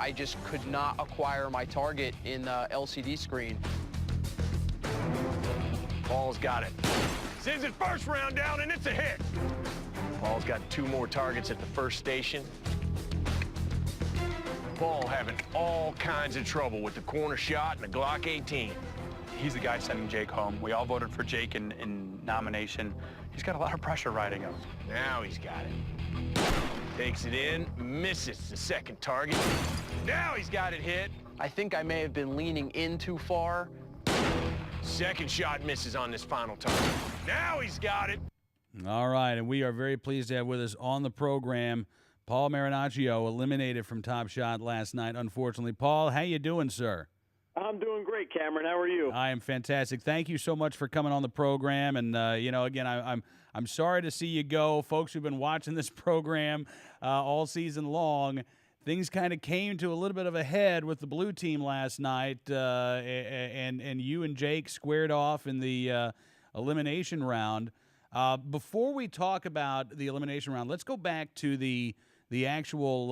I just could not acquire my target in the LCD screen. Paul's got it. Sends it first round down, and it's a hit. Paul's got 2 more targets at the first station. Paul having all kinds of trouble with the corner shot and the Glock 18. He's the guy sending Jake home. We all voted for Jake in nomination. He's got a lot of pressure riding him. Now he's got it. Takes it in, misses the second target. Now he's got it hit. I think I may have been leaning in too far. Second shot misses on this final target. Now he's got it. All right, and we are very pleased to have with us on the program Paul Marinaccio, eliminated from Top Shot last night, unfortunately. Paul, how you doing, sir? I'm doing great, Cameron. How are you? I am fantastic. Thank you so much for coming on the program. And again, I'm sorry to see you go, folks who've been watching this program all season long. Things kind of came to a little bit of a head with the blue team last night, and you and Jake squared off in the elimination round. Before we talk about the elimination round, let's go back to the actual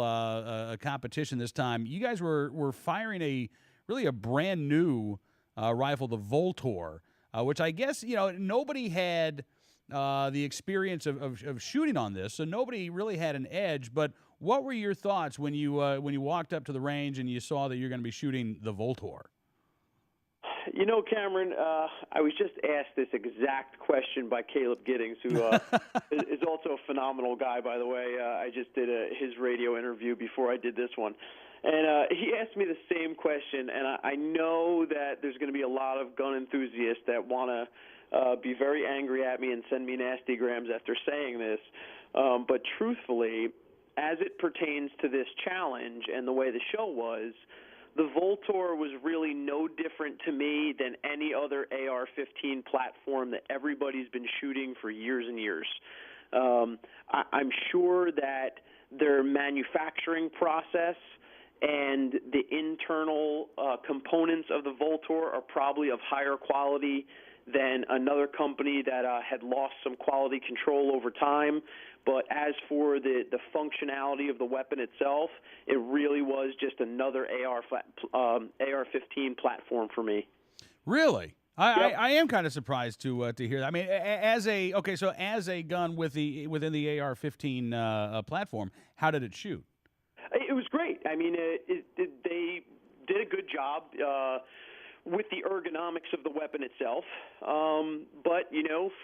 competition this time. You guys were firing a brand new rifle, the Voltor, which I guess nobody had the experience of shooting on this, so nobody really had an edge. But what were your thoughts when you walked up to the range and you saw that you're going to be shooting the Voltor? Cameron, I was just asked this exact question by Caleb Giddings, who is also a phenomenal guy, by the way. I just did his radio interview before I did this one. And he asked me the same question, and I know that there's going to be a lot of gun enthusiasts that want to be very angry at me and send me nasty grams after saying this. But truthfully, as it pertains to this challenge and the way the show was, the Voltor was really no different to me than any other AR-15 platform that everybody's been shooting for years and years. I'm sure that their manufacturing process and the internal components of the Voltor are probably of higher quality than another company that had lost some quality control over time. But as for the functionality of the weapon itself, it really was just another AR-15 platform for me. Really? Yep. I am kind of surprised to hear that. I mean, as a gun within the AR-15 platform, how did it shoot? It was great. I mean, they did a good job with the ergonomics of the weapon itself. But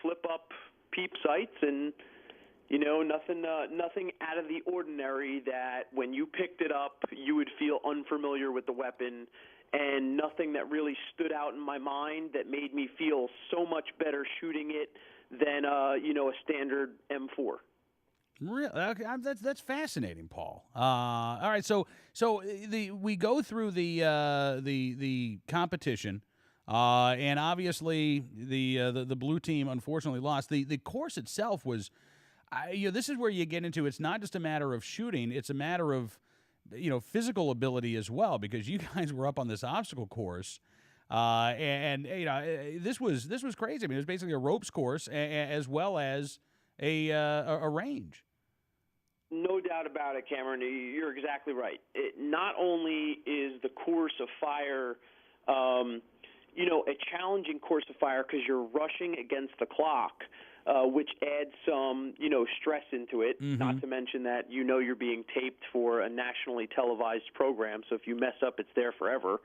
flip up peep sights and nothing out of the ordinary that when you picked it up you would feel unfamiliar with the weapon, and nothing that really stood out in my mind that made me feel so much better shooting it than a standard M4. Really? Okay, that's fascinating, Paul. All right, so we go through the competition, and obviously the blue team unfortunately lost. The course itself was, this is where you get into, it's not just a matter of shooting; it's a matter of physical ability as well, because you guys were up on this obstacle course, and this was crazy. I mean, it was basically a ropes course as well as a range. No doubt about it, Cameron. You're exactly right. It not only is the course of fire, a challenging course of fire because you're rushing against the clock, which adds some, stress into it. Mm-hmm. Not to mention that you're being taped for a nationally televised program, so if you mess up, it's there forever.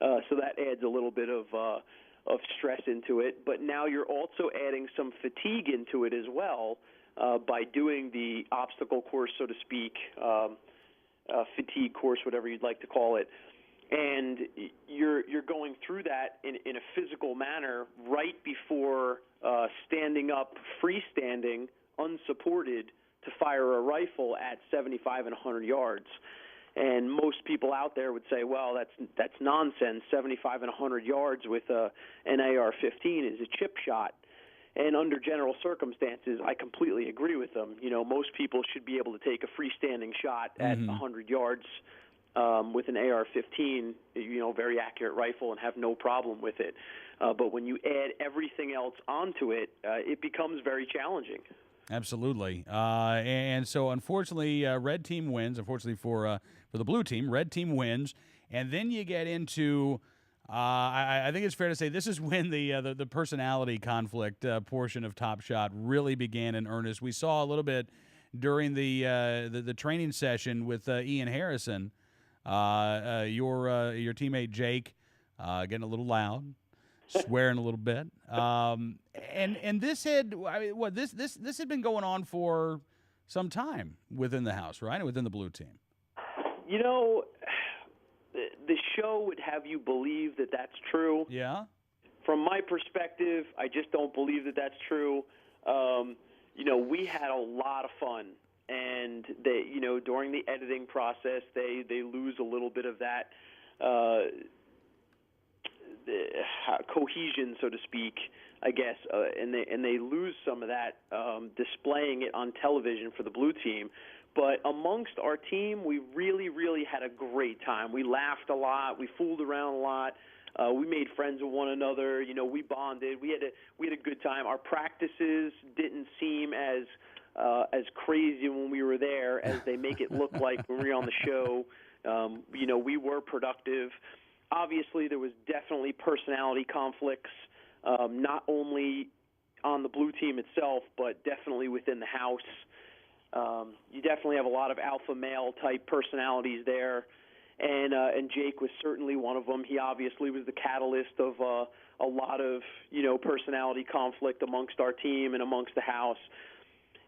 So that adds a little bit of stress into it. But now you're also adding some fatigue into it as well. By doing the obstacle course, so to speak, fatigue course, whatever you'd like to call it, and you're going through that in a physical manner right before standing up, freestanding, unsupported, to fire a rifle at 75 and 100 yards. And most people out there would say, well, that's nonsense. 75 and 100 yards with an AR-15 is a chip shot. And under general circumstances, I completely agree with them. Most people should be able to take a freestanding shot at 100 yards with an AR-15, very accurate rifle, and have no problem with it. But when you add everything else onto it, it becomes very challenging. Absolutely. And so, unfortunately, red team wins. Unfortunately for for the blue team. Red team wins. And then you get into, I think it's fair to say this is when the personality conflict portion of Top Shot really began in earnest. We saw a little bit during the training session with Ian Harrison, your teammate Jake, getting a little loud, swearing a little bit, and this had this had been going on for some time within the house, right? Within the blue team. You know, the show would have you believe that that's true. Yeah. From my perspective, I just don't believe that that's true. You know, we had a lot of fun, and they, you know, during the editing process, they lose a little bit of that cohesion, so to speak, I guess, and they lose some of that displaying it on television for the blue team. But amongst our team, we really, really had a great time. We laughed a lot. We fooled around a lot. We made friends with one another. You know, we bonded. We had a good time. Our practices didn't seem as crazy when we were there as they make it look like when we were on the show. You know, we were productive. Obviously, there was definitely personality conflicts, not only on the blue team itself, but definitely within the house. You definitely have a lot of alpha male type personalities there, and Jake was certainly one of them. He obviously was the catalyst of a lot of, you know, personality conflict amongst our team and amongst the house.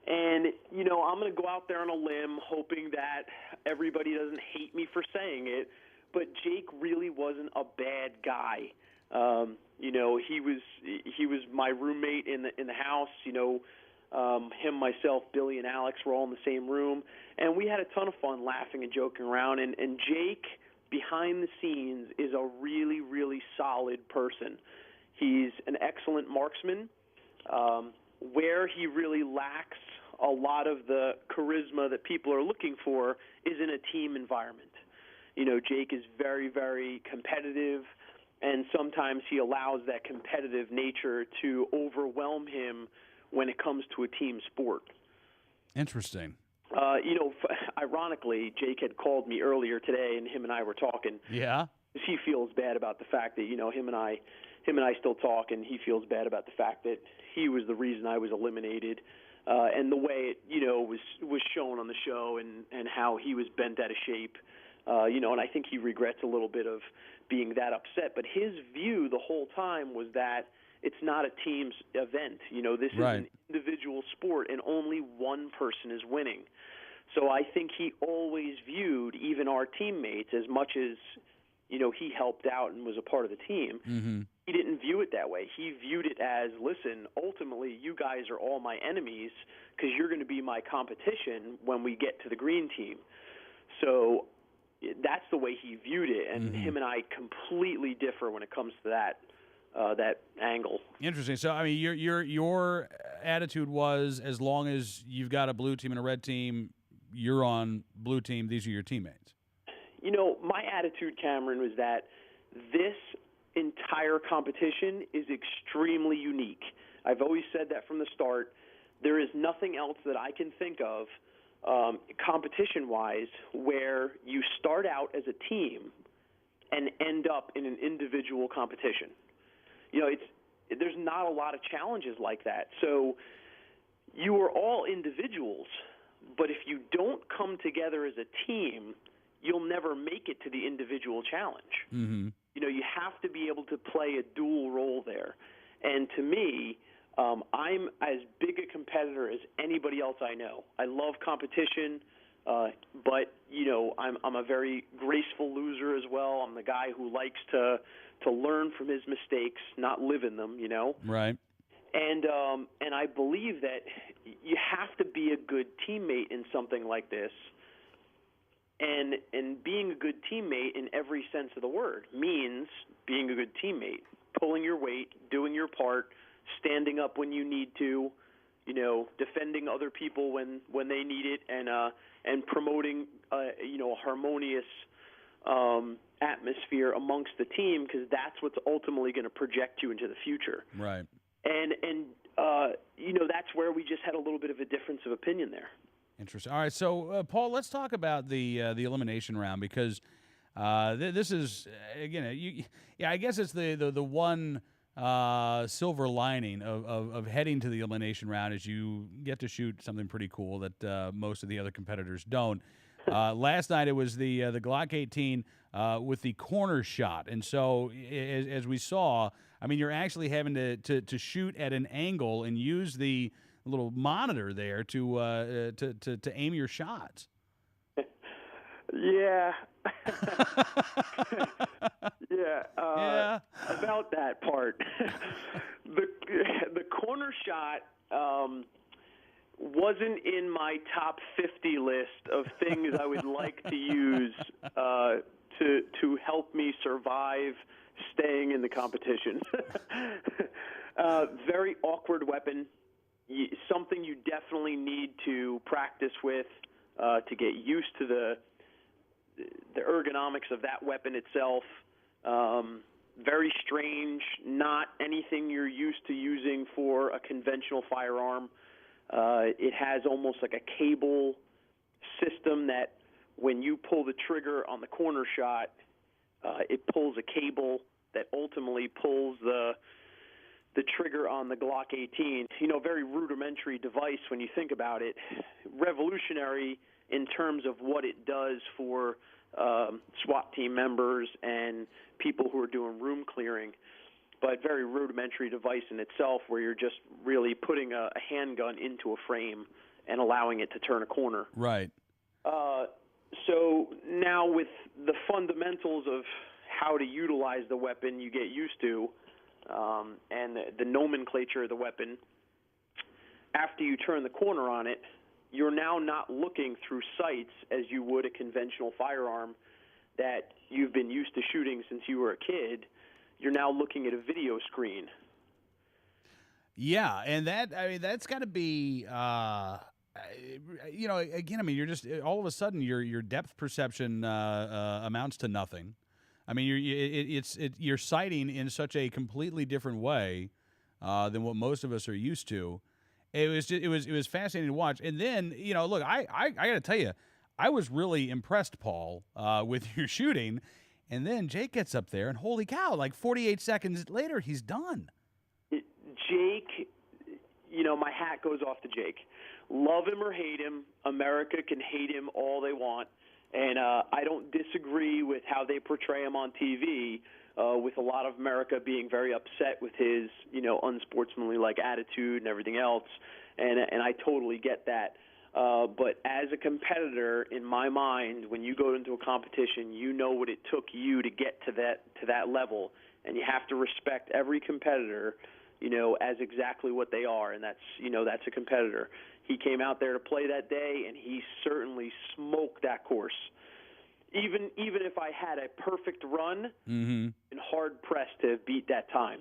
And, you know, I'm going to go out there on a limb hoping that everybody doesn't hate me for saying it, but Jake really wasn't a bad guy. You know, he was my roommate in the house. You know, him, myself, Billy, and Alex were all in the same room, and we had a ton of fun laughing and joking around. And Jake, behind the scenes, is a really, really solid person. He's an excellent marksman. Where he really lacks a lot of the charisma that people are looking for is in a team environment. You know, Jake is very, very competitive, and sometimes he allows that competitive nature to overwhelm him when it comes to a team sport. Interesting. You know, ironically, Jake had called me earlier today, and him and I were talking. Yeah. He feels bad about the fact that, you know, him and I still talk, and he feels bad about the fact that he was the reason I was eliminated, and the way it, you know, was shown on the show, and how he was bent out of shape. You know, and I think he regrets a little bit of being that upset. But his view the whole time was that it's not a team's event. You know, this is an individual sport, and only one person is winning. So I think he always viewed even our teammates, as much as, you know, he helped out and was a part of the team, he didn't view it that way. He viewed it as, listen, ultimately you guys are all my enemies because you're going to be my competition when we get to the green team. So that's the way he viewed it, and him and I completely differ when it comes to that angle. Interesting. So, I mean, your attitude was, as long as you've got a blue team and a red team, you're on blue team, these are your teammates. You know, my attitude, Cameron, was that this entire competition is extremely unique. I've always said that from the start. There is nothing else that I can think of competition-wise where you start out as a team and end up in an individual competition. You know, there's not a lot of challenges like that. So you are all individuals, but if you don't come together as a team, you'll never make it to the individual challenge. You know, you have to be able to play a dual role there. And to me, I'm as big a competitor as anybody else I know. I love competition, but, you know, I'm a very graceful loser as well. I'm the guy who likes to learn from his mistakes, not live in them, you know. Right. And I believe that you have to be a good teammate in something like this. And being a good teammate in every sense of the word means being a good teammate, pulling your weight, doing your part, standing up when you need to, you know, defending other people when they need it, and promoting you know, a harmonious atmosphere amongst the team, because that's what's ultimately going to project you into the future. Right. And you know, that's where we just had a little bit of a difference of opinion there. Interesting. All right, so Paul, let's talk about the elimination round, because this is again, I guess it's the one silver lining of heading to the elimination round is you get to shoot something pretty cool that most of the other competitors don't. Last night it was the Glock 18 with the corner shot, and so as we saw, I mean, you're actually having to shoot at an angle and use the little monitor there to aim your shots. Yeah. Yeah. About that part. the corner shot wasn't in my top 50 list of things I would like to use to help me survive staying in the competition. Very awkward weapon. Something you definitely need to practice with to get used to the ergonomics of that weapon itself. Very strange, not anything you're used to using for a conventional firearm. It has almost like a cable system that when you pull the trigger on the corner shot, it pulls a cable that ultimately pulls the trigger on the Glock 18. Very rudimentary device when you think about it. Revolutionary in terms of what it does for SWAT team members and people who are doing room clearing, but very rudimentary device in itself, where you're just really putting a handgun into a frame and allowing it to turn a corner. Right. So now with the fundamentals of how to utilize the weapon you get used to, and the nomenclature of the weapon, after you turn the corner on it, you're now not looking through sights as you would a conventional firearm that you've been used to shooting since you were a kid. You're now looking at a video screen. Yeah, and that's got to be, again, you're just all of a sudden your depth perception amounts to nothing. I mean, you're sighting in such a completely different way than what most of us are used to. It was fascinating to watch. And then, look, I got to tell you, I was really impressed, Paul, with your shooting. And then Jake gets up there, and holy cow, like 48 seconds later, he's done. Jake, my hat goes off to Jake. Love him or hate him, America can hate him all they want. And I don't disagree with how they portray him on TV, with a lot of America being very upset with his, unsportsmanlike attitude and everything else. And I totally get that. But as a competitor, in my mind, when you go into a competition, you know what it took you to get to that level, and you have to respect every competitor, as exactly what they are, and that's a competitor. He came out there to play that day, and he certainly smoked that course. Even if I had a perfect run, and hard pressed to beat that time.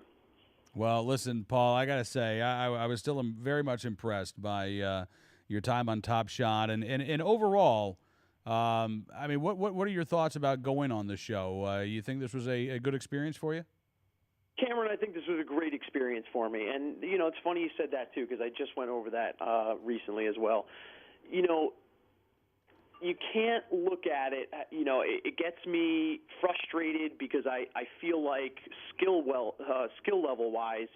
Well, listen, Paul, I got to say, I was still very much impressed by your time on Top Shot, and overall, what are your thoughts about going on the show? You think this was a good experience for you? Cameron, I think this was a great experience for me. And, it's funny you said that, too, because I just went over that recently as well. You can't look at it, it gets me frustrated because I feel like skill level-wise,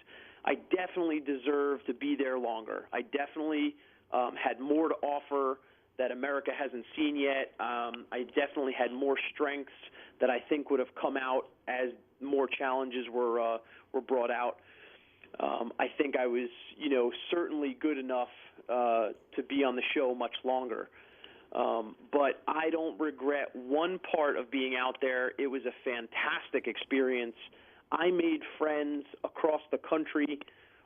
I definitely deserve to be there longer. I definitely had more to offer that America hasn't seen yet. I definitely had more strengths that I think would have come out as more challenges were brought out. I think I was, certainly good enough to be on the show much longer. But I don't regret one part of being out there. It was a fantastic experience. I made friends across the country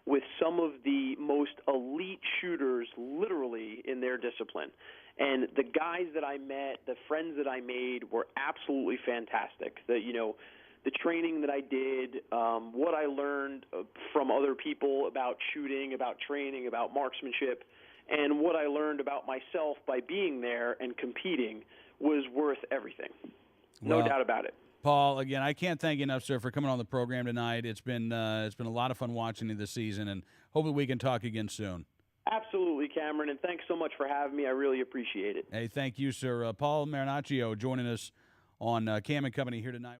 with some of the most elite shooters, literally, in their discipline. And the guys that I met, the friends that I made, were absolutely fantastic. The training that I did, what I learned from other people about shooting, about training, about marksmanship, and what I learned about myself by being there and competing was worth everything. No doubt about it. Paul, again, I can't thank you enough, sir, for coming on the program tonight. It's been a lot of fun watching you this season, and hopefully we can talk again soon. Absolutely, Cameron, and thanks so much for having me. I really appreciate it. Hey, thank you, sir. Paul Marinaccio joining us on Cam and Company here tonight.